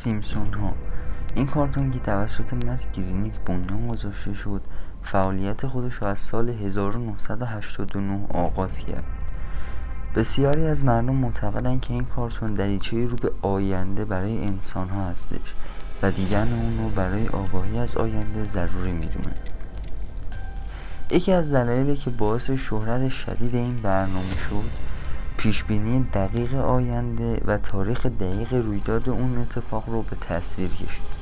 سیمپسون ها. این کارتون که توسط مت گرینینگ بنیان گذاشته شد فعالیت خودش را از سال 1989 آغاز کرد. بسیاری از مردم معتقدند که این کارتون دریچه‌ای رو به آینده برای انسان ها هستش و دیدن اون رو برای آگاهی از آینده ضروری می‌دونند. یکی از دلایلی که باعث شهرت شدید این برنامه شد پیشبینی دقیق آینده و تاریخ دقیق رویداد اون اتفاق رو به تصویر کشید.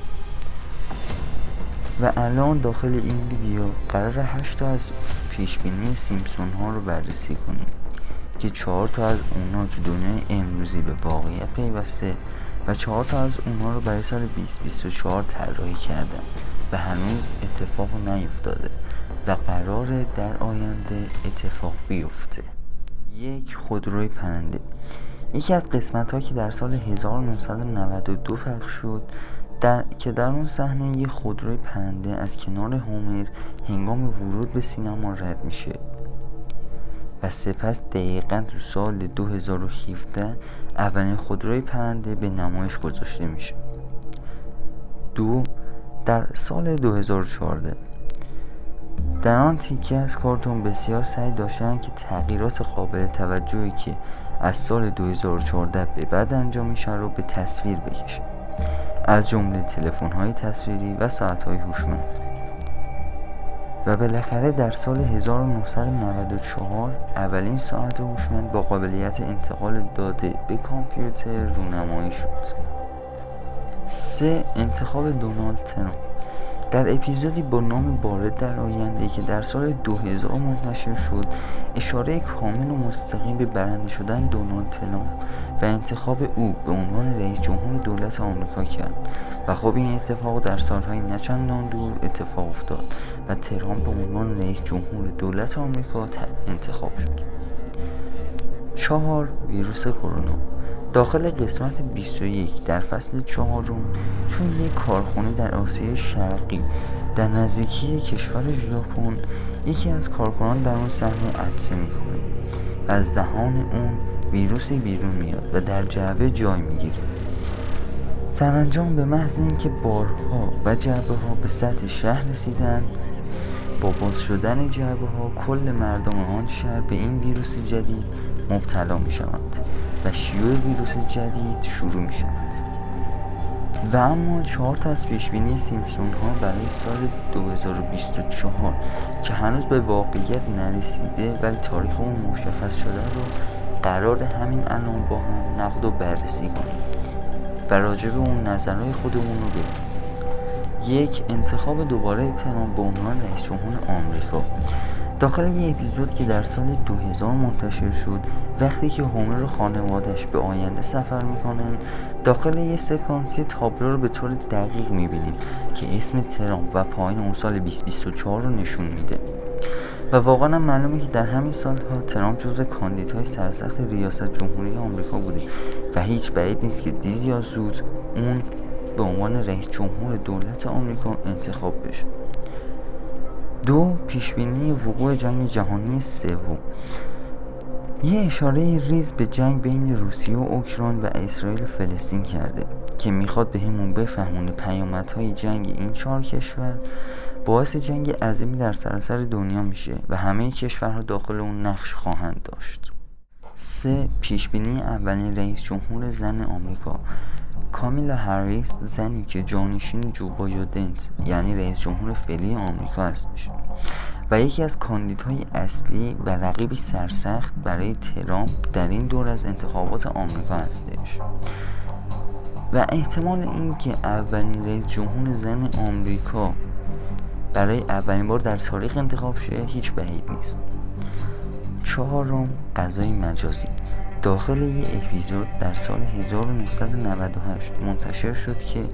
و الان داخل این ویدیو قرار 8 تا از پیشبینی سیمپسون ها رو بررسی کنیم که 4 تا از اونها تو دنیای امروزی به واقعیت پیوسته و 4 تا از اونها رو برای سال 2024 طراحی کردن و هنوز اتفاق نیفتاده و قراره در آینده اتفاق بیفته. یک، خودروی پرنده. یکی از قسمت ها که در سال 1992 پخش شد که در اون صحنه یک خودروی پرنده از کنار هومر هنگام ورود به سینما رد میشه و سپس دقیقاً تو سال 2017 اولین خودروی پرنده به نمایش گذاشته میشه. 2. در سال 2014 در آن تیکه از کارتون بسیار سعی داشتن که تغییرات قابل توجهی که از سال 2014 به بعد انجام میشه رو به تصویر بکشه، از جمله تلفن‌های تصویری و ساعت‌های هوشمند. و بالاخره در سال 1994 اولین ساعت هوشمند با قابلیت انتقال داده به کامپیوتر رونمایی شد. 3. انتخاب دونالد ترامپ. در اپیزودی با نام بارد در آینده که در سال 2000 منتشر شد اشاره کامل و مستقیم به برنده شدن دونالد ترامپ و انتخاب او به عنوان رئیس جمهور دولت آمریکا کرد و خب این اتفاق در سالهای نچندان دور اتفاق افتاد و ترامپ به عنوان رئیس جمهور دولت آمریکا انتخاب شد. 4. ویروس کرونا. داخل قسمت 21 در فصل 4 چون یک کارخانه در آسیای شرقی در نزدیکی کشور ژاپن یکی از کارکنان در اون صحنه عطسه میکنه و از دهان اون ویروسی بیرون میاد و در جعبه جای میگیره. سرانجام به محض اینکه بارها و جعبه ها به سطح شهر رسیدند، با باز شدن جعبه ها کل مردم آن شهر به این ویروس جدید مبتلا می شوند و شیوع ویروس جدید شروع می شود. و اما 4 تا از پیشبینی سیمپسون ها برای سال 2024 که هنوز به واقعیت نرسیده ولی تاریخ اون مشخص شده رو قرار همین الان با هم نقد و بررسی کنیم و راجع به اون نظرهای خودمون رو بگیم. 1. انتخاب دوباره ترامپ به عنوان رئیس جمهور آمریکا. داخل یک اپیزود که در سال 2000 منتشر شد وقتی که هومر و خانوادش به آینده سفر میکنن داخل یک سکانس تابلو رو به طور دقیق میبینیم که اسم ترامپ و پایان اون سال 2024 رو نشون میده و واقعا هم معلومه که در همین سالها ترامپ جزو کاندیدای سرسخت ریاست جمهوری آمریکا بوده و هیچ بعید نیست که دیر یا زود اون به عنوان رئیس جمهور دولت آمریکا انتخاب بشه. 2. پیشبینی وقوع جنگ جهانی سوم. یه اشاره ریز به جنگ بین روسیه و اوکراین و اسرائیل و فلسطین کرده که میخواد به همون بفهمونه پیامدهای جنگ این 4 کشور باعث جنگ عظیمی در سراسر دنیا میشه و همه کشورها داخل اون نقش خواهند داشت. 3. پیشبینی اولین رئیس جمهور زن آمریکا. کامیلا هریس، زنی که جانشین جو بایدن یعنی رئیس جمهور فعلی آمریکا هستش و یکی از کاندیدهای اصلی و رقیبی سرسخت برای ترامپ در این دور از انتخابات آمریکا هستش و احتمال این که اولین رئیس جمهور زن آمریکا برای اولین بار در تاریخ انتخاب شه هیچ بعید نیست. 4. غذای مجازی. داخل یه اپیزود در سال 1998 منتشر شد که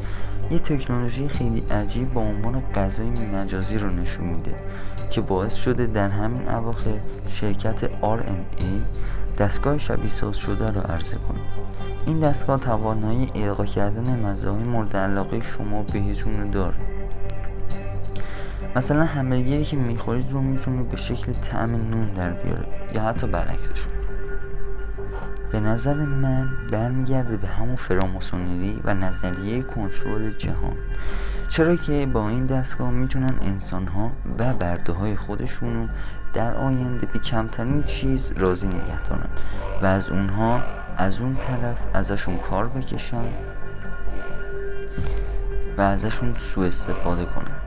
یه تکنولوژی خیلی عجیب با عنوان غذای مجازی رو نشون میده که باعث شده در همین اواخر شرکت RMA دستگاه شبیه ساز شده رو عرضه کنه. این دستگاه توانایی القا کردن مزه‌های مورد علاقه شما بهتون رو داره. مثلا همبرگری که میخورید رو میتونه به شکل طعم نون در بیاره یا حتی برعکسش. به نظر من برمیگرده به همون فراماسونری و نظریه کنترل جهان، چرا که با این دستگاه میتونن انسانها و برده های خودشونو در آینده به کمترین چیز راضی نگه دارن و از اونها از اون طرف ازشون کار بکشن و ازشون سوء استفاده کنن.